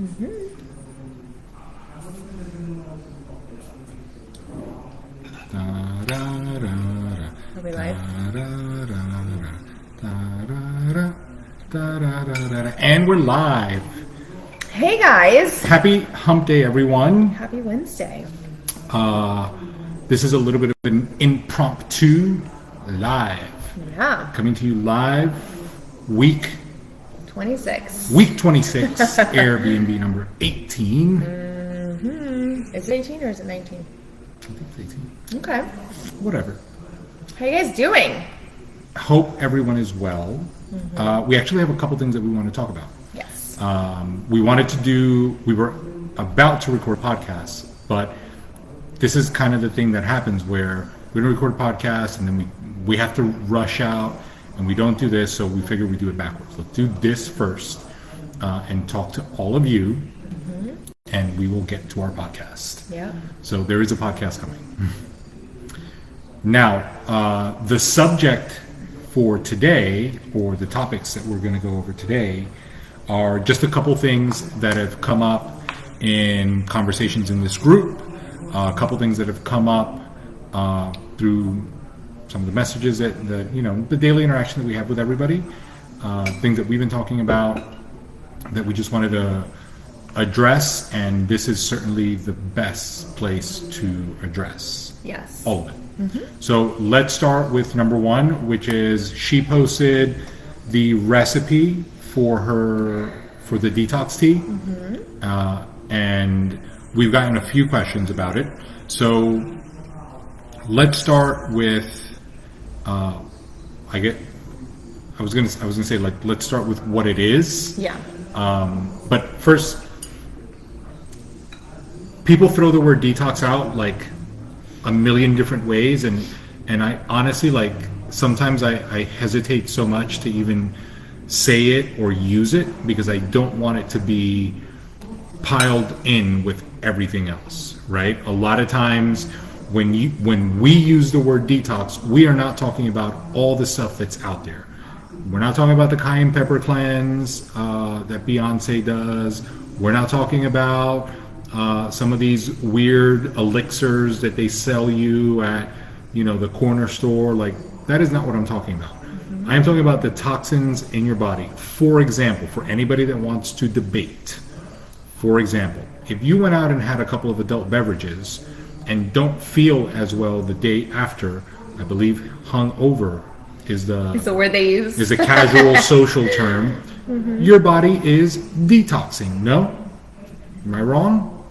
Are we live? And we're live. Hey guys! Happy hump day, everyone. Happy Wednesday. This is a little bit of an impromptu live. Yeah. Coming to you live, week 26. 26, Airbnb number 18. Is it 18 or is it 19? I think it's 18. Okay. Whatever. How you guys doing? Hope everyone is well. We actually have a couple things that we want to talk about. Yes. We were about to record podcasts, but this is kind of the thing that happens where we don't record podcasts and then we have to rush out and we don't do this, so we figure we do it backwards. Let's do this first and talk to all of you, and we will get to our podcast. Yeah. So there is a podcast coming. Now, the subject for today, or the topics that we're going to go over today, are just a couple things that have come up in conversations in this group, a couple things that have come up through some of the messages that the daily interaction that we have with everybody, things that we've been talking about that we just wanted to address, and this is certainly the best place to address all of it. So let's start with number one, which is she posted the recipe for the detox tea, and we've gotten a few questions about it. So let's start with I was gonna say, like, let's start with what it is. Yeah. But first, people throw the word detox out like a million different ways, and I honestly, like, sometimes I hesitate so much to even say it or use it because I don't want it to be piled in with everything else, right? A lot of times when we use the word detox, we are not talking about all the stuff that's out there. We're not talking about the cayenne pepper cleanse that Beyonce does. We're not talking about some of these weird elixirs that they sell you at, the corner store. Like, that is not what I'm talking about. I am talking about the toxins in your body. For example, for anybody that wants to debate, for example, if you went out and had a couple of adult beverages and don't feel as well the day after, I believe hungover is the word they use. Is a casual social term. Your body is detoxing. No? Am I wrong?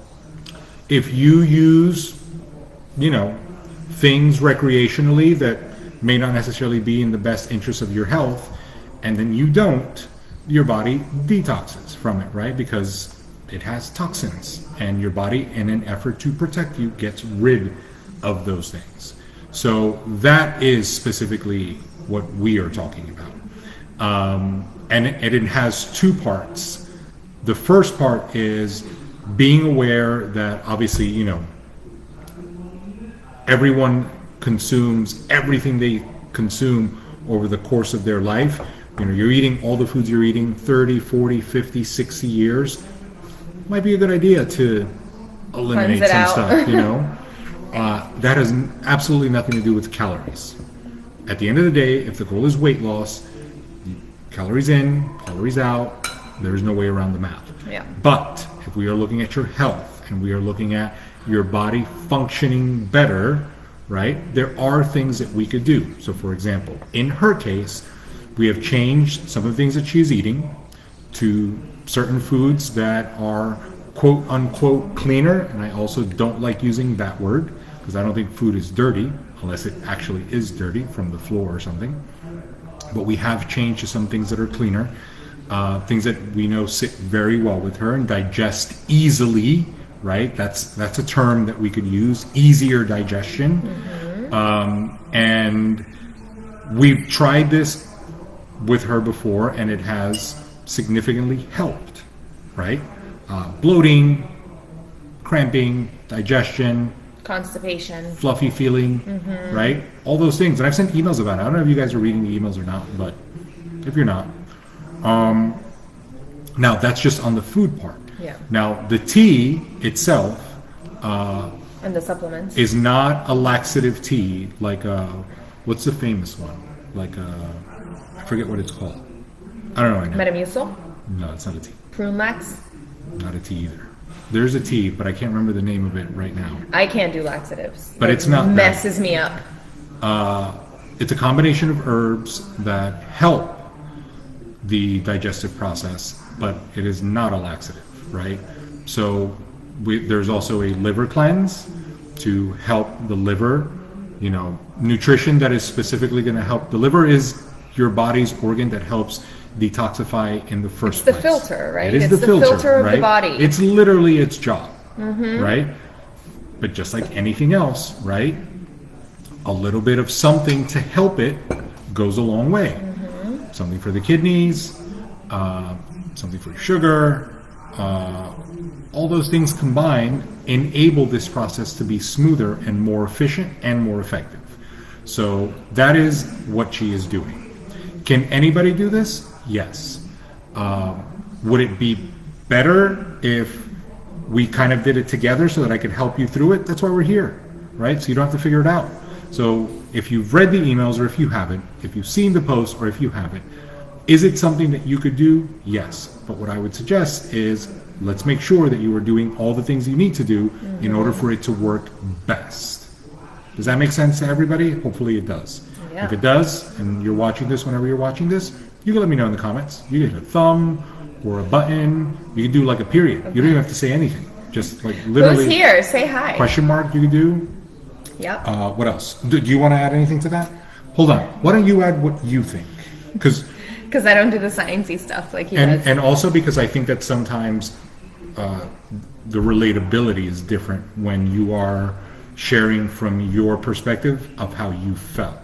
If you use, things recreationally that may not necessarily be in the best interest of your health, and then you don't, your body detoxes from it, right? Because it has toxins, and your body, in an effort to protect you, gets rid of those things. So that is specifically what we are talking about. And it has two parts. The first part is being aware that, obviously, everyone consumes everything they consume over the course of their life. You're eating all the foods you're eating 30, 40, 50, 60 years. Might be a good idea to eliminate some stuff, that has absolutely nothing to do with calories. At the end of the day, if the goal is weight loss, calories in, calories out, there's no way around the math. Yeah. But if we are looking at your health and we are looking at your body functioning better, right, there are things that we could do. So, for example, in her case, we have changed some of the things that she's eating to certain foods that are quote unquote cleaner, and I also don't like using that word because I don't think food is dirty unless it actually is dirty from the floor or something. But we have changed to some things that are cleaner, things that we know sit very well with her and digest easily, right? That's a term that we could use, easier digestion. And we've tried this with her before, and it has significantly helped, right? Bloating, cramping, digestion, constipation, fluffy feeling, right? All those things. And I've sent emails about it. I don't know if you guys are reading the emails or not, but if you're not, now that's just on the food part. Yeah. Now, the tea itself And the supplements. is not a laxative tea like what's the famous one? Like I forget what it's called. I don't know right now. Metamucil? No, it's not a tea. Prune Max? Not a tea either. There's a tea, but I can't remember the name of it right now. I can't do laxatives. But it's not messes me up. It's a combination of herbs that help the digestive process, but it is not a laxative, right? So there's also a liver cleanse to help the liver, nutrition that is specifically going to help. The liver is your body's organ that helps detoxify in the first place. It's the filter, right? It is it's the filter of right? the body. It's literally its job, right? But just like anything else, right? A little bit of something to help it goes a long way. Something for the kidneys, something for sugar, all those things combined enable this process to be smoother and more efficient and more effective. So that is what she is doing. Can anybody do this? Yes. Would it be better if we kind of did it together so that I could help you through it? That's why we're here, right? So you don't have to figure it out. So if you've read the emails or if you haven't, if you've seen the post or if you haven't, is it something that you could do? Yes. But what I would suggest is let's make sure that you are doing all the things you need to do in order for it to work best. Does that make sense to everybody? Hopefully it does. Yeah. If it does, and you're watching this whenever you're watching this, you can let me know in the comments. You can hit a thumb or a button. You can do like a period. You don't even have to say anything. Just like literally. Who's here? Say hi. Question mark you can do. Yep. What else? Do you want to add anything to that? Hold on. Why don't you add what you think? Because I don't do the sciencey stuff like he does. And also because I think that sometimes the relatability is different when you are sharing from your perspective of how you felt.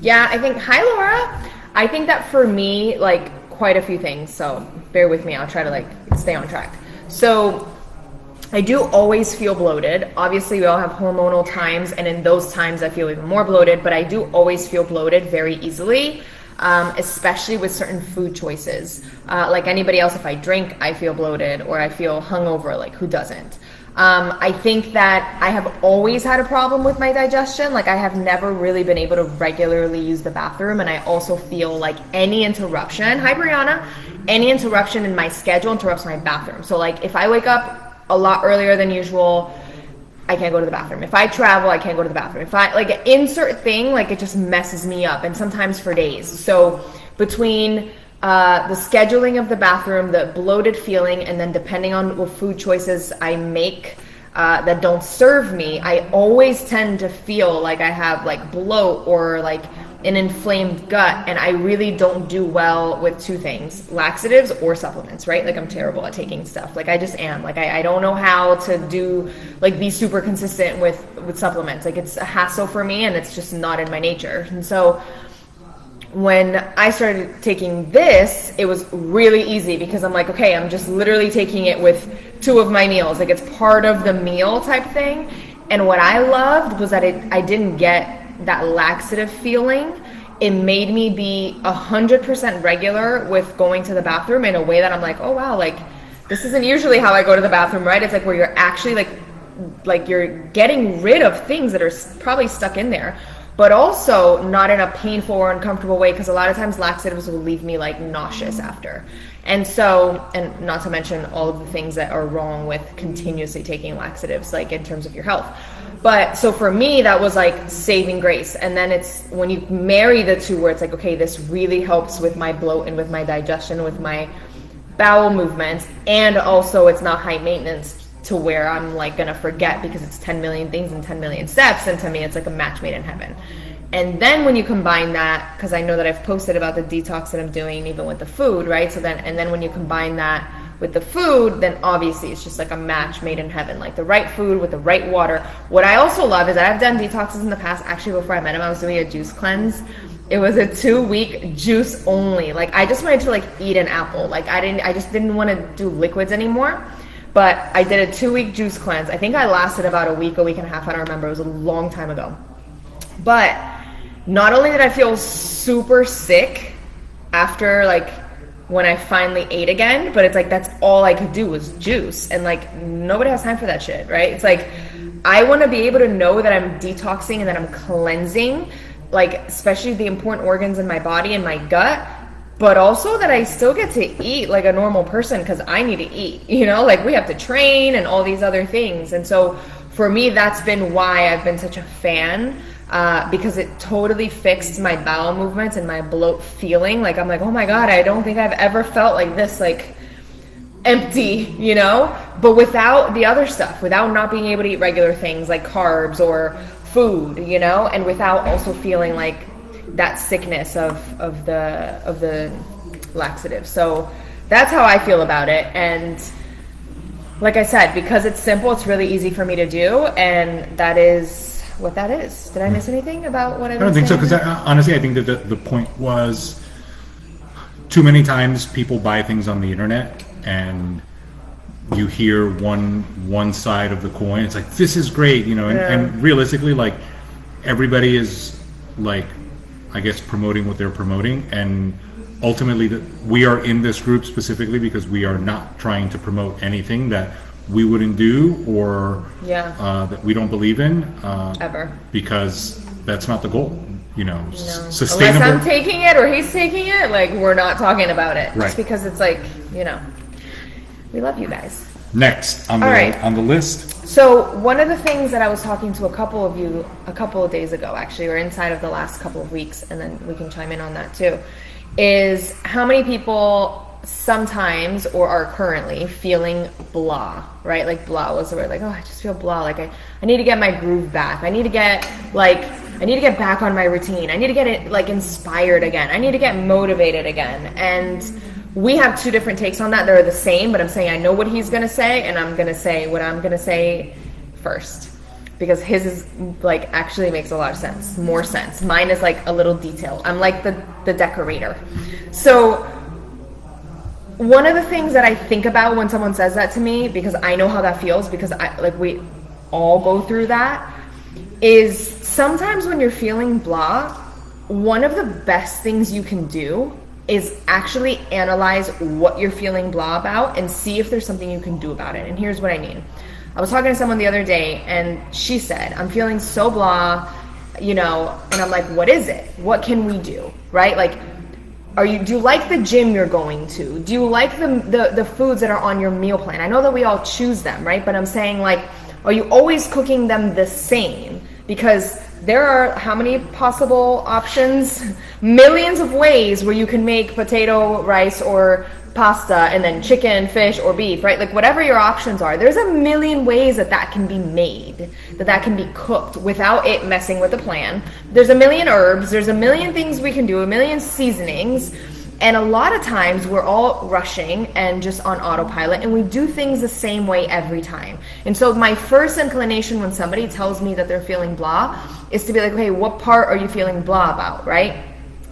Yeah, hi Laura. I think that for me, like quite a few things. So bear with me. I'll try to stay on track. So I do always feel bloated. Obviously, we all have hormonal times, and in those times I feel even more bloated, but I do always feel bloated very easily, especially with certain food choices. Like anybody else, if I drink, I feel bloated, or I feel hungover, like who doesn't? I think that I have always had a problem with my digestion. Like I have never really been able to regularly use the bathroom, and I also feel like any interruption, hi Brianna, any interruption in my schedule interrupts my bathroom. So like if I wake up a lot earlier than usual, I can't go to the bathroom. If I travel, I can't go to the bathroom. If I insert thing, it just messes me up, and sometimes for days. So between the scheduling of the bathroom, the bloated feeling, and then depending on what food choices I make that don't serve me, I always tend to feel like I have bloat or an inflamed gut, and I really don't do well with two things: laxatives or supplements, right? I'm terrible at taking stuff. I just am. I don't know how to do be super consistent with supplements. It's a hassle for me, and it's just not in my nature. And so when I started taking this, it was really easy because I'm like, okay, I'm just literally taking it with two of my meals. It's part of the meal type thing. And what I loved was that I didn't get that laxative feeling. It made me be 100% regular with going to the bathroom in a way that I'm like, oh wow, this isn't usually how I go to the bathroom, right? It's where you're actually you're getting rid of things that are probably stuck in there, but also not in a painful or uncomfortable way, because a lot of times laxatives will leave me nauseous after. And so, and not to mention all of the things that are wrong with continuously taking laxatives, in terms of your health. But so for me, that was saving grace. And then it's when you marry the two, where it's okay, this really helps with my bloat and with my digestion, with my bowel movements, and also it's not high maintenance to where I'm gonna forget because it's 10 million things and 10 million steps. And to me, it's a match made in heaven. And then when you combine that, because I know that I've posted about the detox that I'm doing even with the food, right? So then when you combine that with the food, then obviously it's just a match made in heaven, the right food with the right water. What I also love is that I've done detoxes in the past. Actually, before I met him, I was doing a juice cleanse. It was a 2-week juice only. I just wanted to eat an apple. I just didn't want to do liquids anymore. But I did a 2-week juice cleanse. I think I lasted about a week and a half. I don't remember. It was a long time ago. But not only did I feel super sick after when I finally ate again, but it's like that's all I could do was juice, and like nobody has time for that shit, right? It's like I want to be able to know that I'm detoxing and that I'm cleansing, like especially the important organs in my body and my gut, but also that I still get to eat like a normal person because I need to eat, you know, like we have to train and all these other things. And so for me, that's been why I've been such a fan, because it totally fixed my bowel movements and my bloat feeling. Like I'm like, oh my God, I don't think I've ever felt like this, like empty, you know, but without the other stuff, without not being able to eat regular things like carbs or food, you know, and without also feeling like that sickness of the laxative. So that's how I feel about it. And like I said, because it's simple, it's really easy for me to do, and that is what that is. Did I miss anything about what I don't think so, because honestly I think that the point was too many times people buy things on the internet and you hear one side of the coin. It's like, this is great, you know, and realistically, like everybody is like, I guess, promoting what they're promoting, and ultimately we are in this group specifically because we are not trying to promote anything that we wouldn't do or that we don't believe in ever, because that's not the goal, you know. Sustainable. Unless I'm taking it or he's taking it, like we're not talking about it, right? Just because it's like, you know, we love you guys. Next on the list. So one of the things that I was talking to a couple of you a couple of days ago, actually, or inside of the last couple of weeks, and then we can chime in on that too, is how many people sometimes or are currently feeling blah, right? Like blah was the word, like, oh, I just feel blah. Like I need to get my groove back. I need to get back on my routine. I need to get it like inspired again. I need to get motivated again. And we have two different takes on that. They're the same, but I'm saying I know what he's going to say, and I'm going to say what I'm going to say first, because his is like actually makes a lot of sense, more sense. Mine is like a little detail. I'm like the decorator. So one of the things that I think about when someone says that to me, because I know how that feels, because we all go through that, is sometimes when you're feeling blah, one of the best things you can do is actually analyze what you're feeling blah about and see if there's something you can do about it. And here's what I mean. I was talking to someone the other day, and she said, I'm feeling so blah, you know, and I'm like, what is it? What can we do, right? Like, do you like the gym you're going to? Do you like the foods that are on your meal plan? I know that we all choose them, right? But I'm saying, like, are you always cooking them the same? Because there are how many possible options? Millions of ways where you can make potato, rice, or pasta, and then chicken, fish, or beef, right? Like whatever your options are, there's a million ways that can be made, that can be cooked without it messing with the plan. There's a million herbs, there's a million things we can do, a million seasonings. And a lot of times we're all rushing and just on autopilot, and we do things the same way every time. And so my first inclination when somebody tells me that they're feeling blah is to be like, okay, what part are you feeling blah about, right?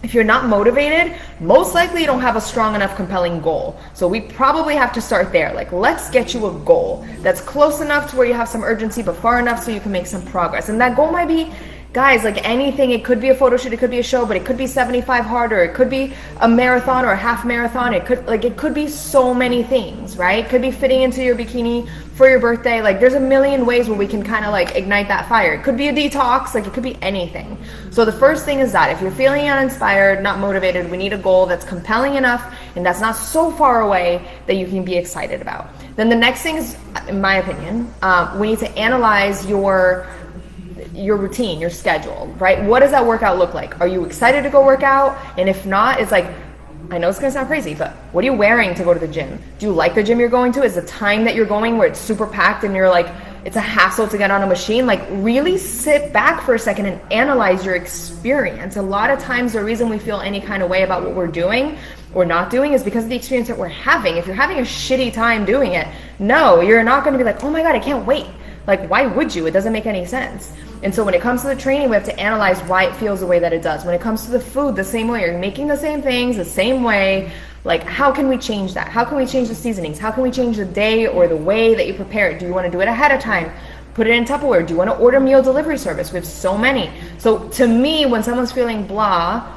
If you're not motivated, most likely you don't have a strong enough compelling goal. So we probably have to start there. Like, let's get you a goal that's close enough to where you have some urgency, but far enough so you can make some progress. And that goal might be, guys, like anything. It could be a photo shoot, it could be a show, but it could be 75 hard, or it could be a marathon or a half marathon. It could be so many things, right? It could be fitting into your bikini for your birthday. Like there's a million ways where we can kind of like ignite that fire. It could be a detox, like it could be anything. So the first thing is that if you're feeling uninspired, not motivated, we need a goal that's compelling enough and that's not so far away that you can be excited about. Then the next thing is, in my opinion, we need to analyze your routine, your schedule, right? What does that workout look like? Are you excited to go work out? And if not, it's like, I know it's gonna sound crazy, but what are you wearing to go to the gym? Do you like the gym you're going to? Is the time that you're going where it's super packed and you're like, it's a hassle to get on a machine? Like really sit back for a second and analyze your experience. A lot of times the reason we feel any kind of way about what we're doing or not doing is because of the experience that we're having. If you're having a shitty time doing it, no, you're not gonna be like, oh my God, I can't wait. Like, why would you? It doesn't make any sense. And so when it comes to the training, we have to analyze why it feels the way that it does. When it comes to the food, the same way. You're making the same things the same way. Like, how can we change that? How can we change the seasonings? How can we change the day or the way that you prepare it? Do you want to do it ahead of time? Put it in Tupperware. Do you want to order meal delivery service? We have so many. So to me, when someone's feeling blah,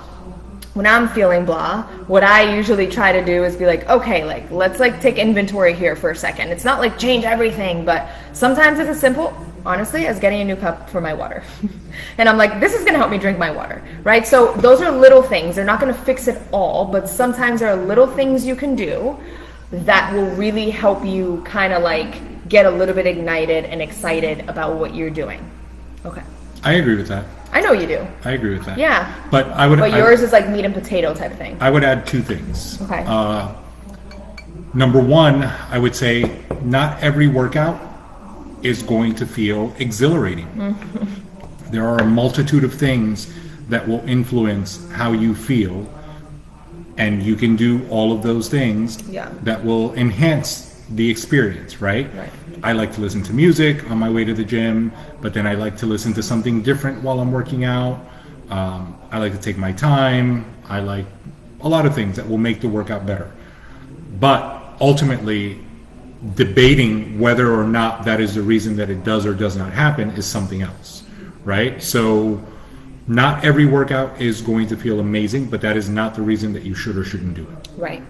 when I'm feeling blah, what I usually try to do is be like, okay, like let's like take inventory here for a second. It's not like change everything, but sometimes it's as simple, honestly, as getting a new cup for my water. And I'm like, this is gonna help me drink my water, right? So those are little things. They're not gonna fix it all, but sometimes there are little things you can do that will really help you kind of like get a little bit ignited and excited about what you're doing. Okay. I agree with that. I know you do. I agree with that. Yeah. But I would. But yours is like meat and potato type of thing. I would add two things. Okay. Number one, I would say not every workout is going to feel exhilarating. Mm-hmm. There are a multitude of things that will influence how you feel, and you can do all of those things that will enhance the experience, right? Right. I like to listen to music on my way to the gym, but then I like to listen to something different while I'm working out. I like to take my time. I like a lot of things that will make the workout better. But ultimately, debating whether or not that is the reason that it does or does not happen is something else, right? So not every workout is going to feel amazing, but that is not the reason that you should or shouldn't do it. Right.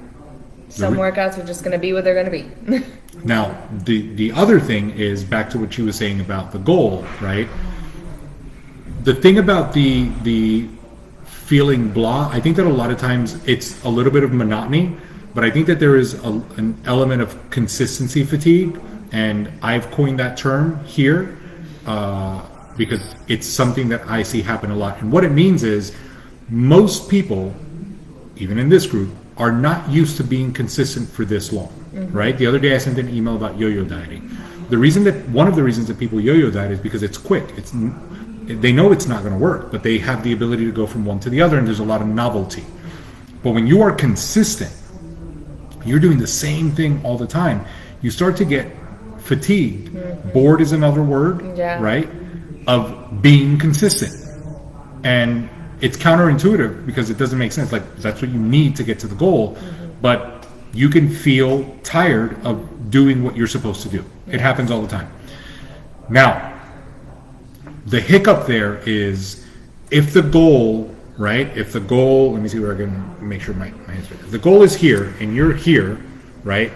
Some workouts are just going to be what they're going to be. Now, the other thing is back to what she was saying about the goal, right? The thing about the feeling blah, I think that a lot of times it's a little bit of monotony, but I think that there is an element of consistency fatigue, and I've coined that term here because it's something that I see happen a lot. And what it means is most people, even in this group, are not used to being consistent for this long, right? The other day I sent an email about yo-yo dieting. One of the reasons that people yo-yo diet is because it's quick. They know it's not going to work, but they have the ability to go from one to the other, and there's a lot of novelty. But when you are consistent, you're doing the same thing all the time, you start to get fatigued. Bored is another word, right? Of being consistent. And it's counterintuitive because it doesn't make sense. Like, that's what you need to get to the goal, but you can feel tired of doing what you're supposed to do. It happens all the time. Now, the hiccup there is if the goal, right? If the goal, let me see where I can make sure my answer. If the goal is here and you're here, right?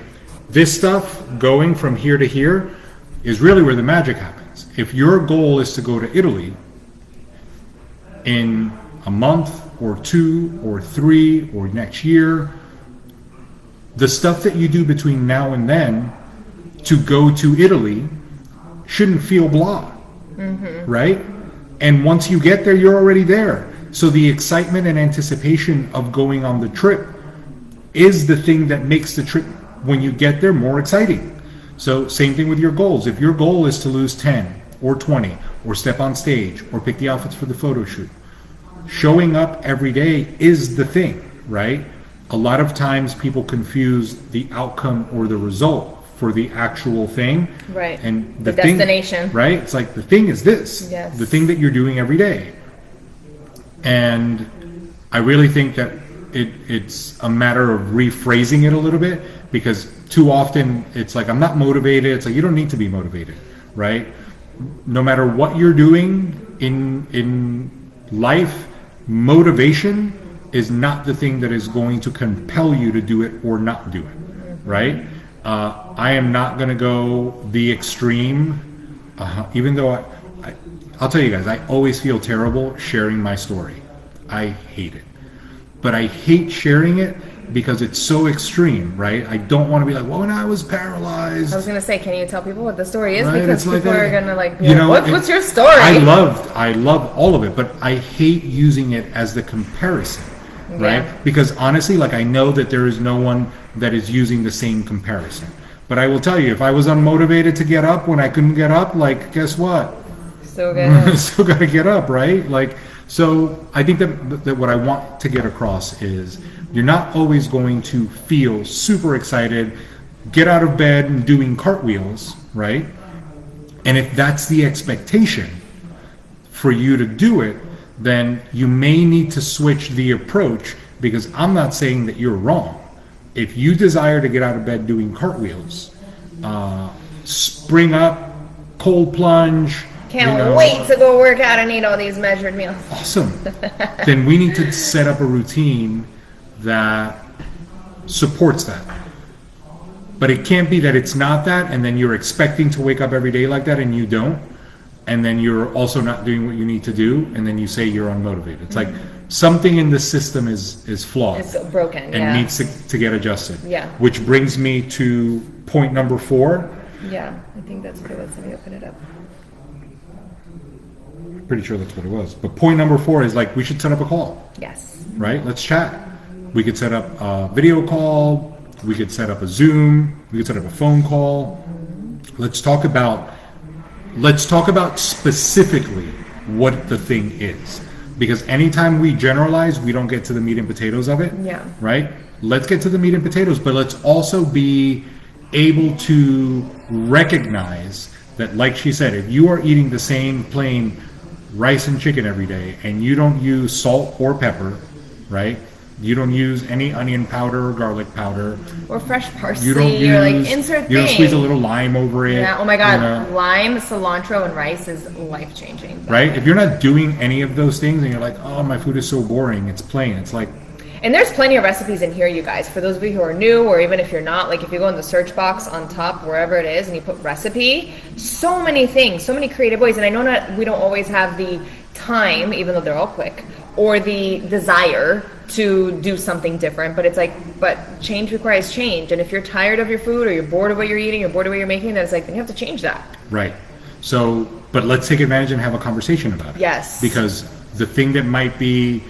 This stuff going from here to here is really where the magic happens. If your goal is to go to Italy in a month or 2 or 3 or next year, the stuff that you do between now and then to go to Italy shouldn't feel blah, right? And once you get there, you're already there. So the excitement and anticipation of going on the trip is the thing that makes the trip, when you get there, more exciting. So same thing with your goals. If your goal is to lose 10 or 20 or step on stage or pick the outfits for the photo shoot, showing up every day is the thing, right? A lot of times people confuse the outcome or the result for the actual thing. Right. And the thing, destination. Right? It's like the thing is this. Yes. The thing that you're doing every day. And I really think that it's a matter of rephrasing it a little bit, because too often it's like, I'm not motivated. It's like, you don't need to be motivated, right? No matter what you're doing in life, motivation is not the thing that is going to compel you to do it or not do it, right? I am not going to go the extreme, even though I'll tell you guys, I always feel terrible sharing my story. I hate it. But I hate sharing it because it's so extreme, right? I don't want to be like, well, when I was paralyzed. I was going to say, can you tell people what the story is? Right? Because people are going to like, you know, what's your story? I love all of it, but I hate using it as the comparison, right? Because honestly, like, I know that there is no one that is using the same comparison. But I will tell you, if I was unmotivated to get up when I couldn't get up, like, guess what? Still got to get up, right? Like, so I think that what I want to get across is you're not always going to feel super excited, get out of bed and doing cartwheels, right? And if that's the expectation for you to do it, then you may need to switch the approach, because I'm not saying that you're wrong. If you desire to get out of bed doing cartwheels, spring up, cold plunge, Can't wait to go work out and eat all these measured meals. Awesome. Then we need to set up a routine that supports that. But it can't be that it's not that, and then you're expecting to wake up every day like that and you don't, and then you're also not doing what you need to do, and then you say you're unmotivated. It's like something in the system is flawed. It's broken, and needs to get adjusted. Yeah. Which brings me to point number 4. Yeah, I think that's what it was. Let me open it up. Pretty sure that's what it was. But point number 4 is like, we should set up a call. Yes. Right? Let's chat. We could set up a video call. We could set up a Zoom. We could set up a phone call. Let's talk about specifically what the thing is. Because anytime we generalize, we don't get to the meat and potatoes of it. Yeah. Right? Let's get to the meat and potatoes, but let's also be able to recognize that, like she said, if you are eating the same plain rice and chicken every day and you don't use salt or pepper, right? You don't use any onion powder or garlic powder. Or fresh parsley. You don't use, or like insert thing. You don't squeeze a little lime over it. Yeah, oh my God. You know? Lime, cilantro, and rice is life-changing. Right? If you're not doing any of those things and you're like, oh, my food is so boring, it's plain. It's like... And there's plenty of recipes in here, you guys. For those of you who are new, or even if you're not, like if you go in the search box on top, wherever it is, and you put recipe, so many things, so many creative ways. And I know we don't always have the time, even though they're all quick, or the desire to do something different. But it's like, but change requires change. And if you're tired of your food, or you're bored of what you're eating, you're bored of what you're making, then it's like, then you have to change that. Right. So, but let's take advantage and have a conversation about it. Yes. Because the thing that might be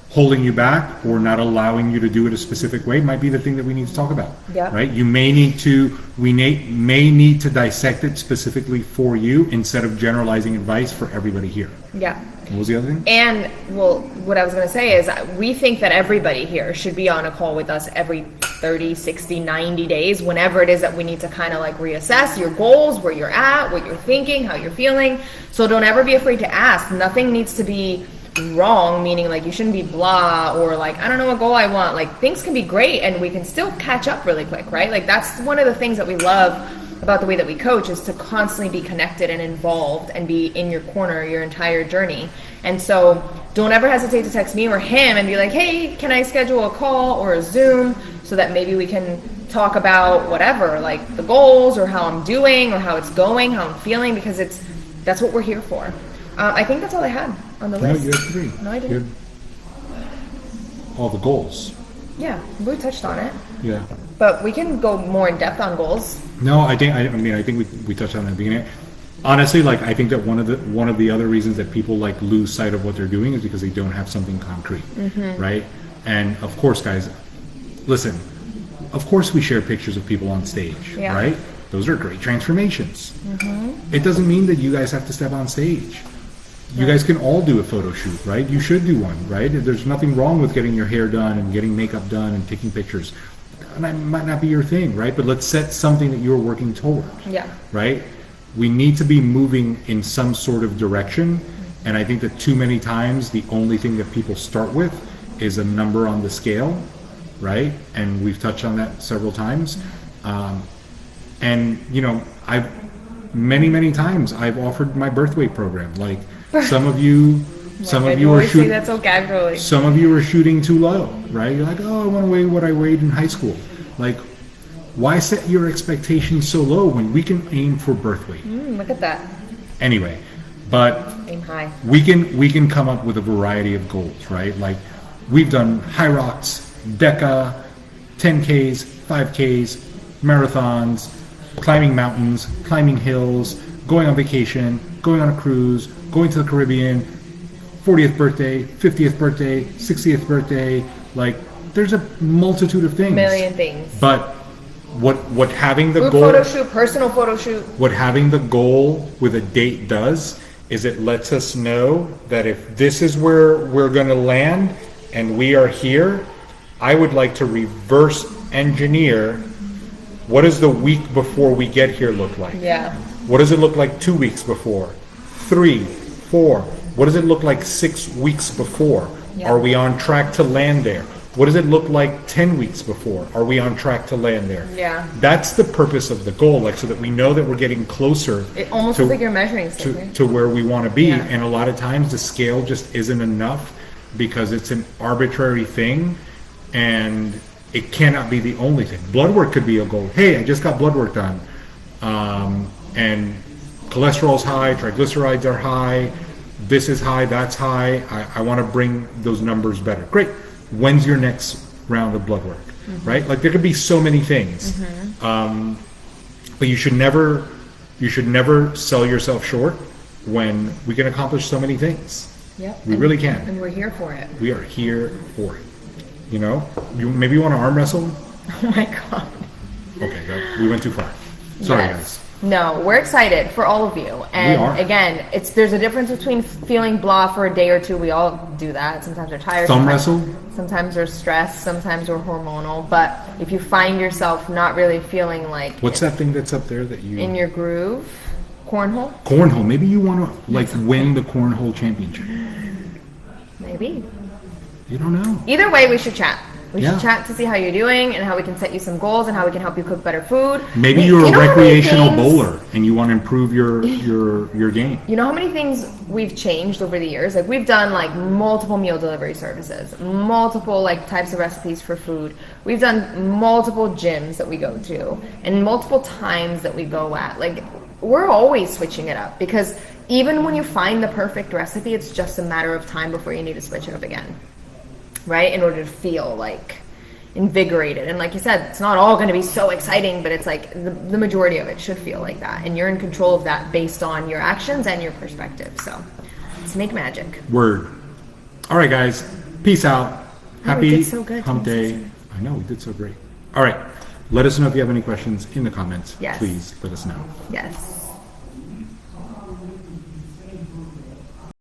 holding you back or not allowing you to do it a specific way might be the thing that we need to talk about. Yeah. Right? You may need to, may need to dissect it specifically for you instead of generalizing advice for everybody here. Yeah. What was the other thing? And, well, what I was going to say is we think that everybody here should be on a call with us every 30, 60, 90 days, whenever it is that we need to kind of like reassess your goals, where you're at, what you're thinking, how you're feeling. So don't ever be afraid to ask. Nothing needs to be wrong, meaning like you shouldn't be blah, or like, I don't know what goal I want. Like, things can be great and we can still catch up really quick, right? Like, that's one of the things that we love about the way that we coach, is to constantly be connected and involved and be in your corner your entire journey. And so don't ever hesitate to text me or him and be like, hey, can I schedule a call or a Zoom so that maybe we can talk about whatever, like the goals or how I'm doing or how it's going, how I'm feeling, because that's what we're here for. I think that's all I had on the list. No, you had 3. No, I didn't. You had all the goals. Yeah, we touched on it. Yeah. But we can go more in depth on goals. No, I think we touched on it at the beginning. Honestly, like, I think that one of the other reasons that people like lose sight of what they're doing is because they don't have something concrete, right? And of course, guys, listen. Of course, we share pictures of people on stage, right? Those are great transformations. It doesn't mean that you guys have to step on stage. You guys can all do a photo shoot, right? You should do one, right? There's nothing wrong with getting your hair done and getting makeup done and taking pictures. That might not be your thing, right? But let's set something that you're working toward, right? We need to be moving in some sort of direction. And I think that too many times, the only thing that people start with is a number on the scale, right? And we've touched on that several times. And, you know, many times I've offered my birth weight program. Like, some of you are shooting. That's so casually. Some of you are shooting too low, right? You're like, oh, I want to weigh what I weighed in high school. Like, why set your expectations so low when we can aim for birth weight? Look at that. Anyway, but aim high. We can come up with a variety of goals, right? Like, we've done high rocks, DECA, 10Ks, 5Ks, marathons, climbing mountains, climbing hills, going on vacation, going on a cruise, going to the Caribbean, 40th birthday, 50th birthday, 60th birthday. Like, there's a multitude of things. Million things. But what having the group goal, photo shoot, personal photo shoot. What having the goal with a date does is it lets us know that if this is where we're going to land and we are here, I would like to reverse engineer what does the week before we get here look like? Yeah. What does it look like 2 weeks before? 3, 4. What does it look like 6 weeks before? Yeah. Are we on track to land there? What does it look like 10 weeks before? Are we on track to land there? Yeah. That's the purpose of the goal, like so that we know that we're getting closer. It almost to, feels like you're measuring something. to where we want to be. Yeah. And a lot of times the scale just isn't enough because it's an arbitrary thing and it cannot be the only thing. Blood work could be a goal. Hey, I just got blood work done. And cholesterol's high, triglycerides are high, this is high, that's high. I want to bring those numbers better. Great. When's your next round of blood work? Right? Like there could be so many things. But you should never sell yourself short when we can accomplish so many things. Yep. We really can. And we're here for it. We are here for it. You know? Maybe you want to arm wrestle? Oh my God. Okay, we went too far. Sorry, Yes. guys. No, we're excited for all of you. And We are. again, there's a difference between feeling blah for a day or two. We all do that. Sometimes we're tired. Thumb sometimes- wrestle? Sometimes we're stressed. Sometimes we're hormonal. But if you find yourself not really feeling like What's that thing that's up there that you... in your groove, cornhole, Cornhole. Maybe you want to like win the cornhole championship. maybe. You don't know. Either way, we should chat. We Yeah. should chat to see how you're doing and how we can set you some goals and how we can help you cook better food. Maybe You you're a know how many recreational things- bowler and you want to improve your game. You know how many things we've changed over the years? Like we've done like multiple meal delivery services, multiple like types of recipes for food. We've done multiple gyms that we go to and multiple times that we go at. Like we're always switching it up because even when you find the perfect recipe, it's just a matter of time before you need to switch it up again. Right? In order to feel like invigorated. And like you said, it's not all going to be so exciting, but it's like the majority of it should feel like that. And you're in control of that based on your actions and your perspective. So let's make magic. Word. All right, guys. Peace out. we Happy did so good. hump day. I know, we did so great. All right. Let us know if you have any questions in the comments. Yes. Please let us know. Yes.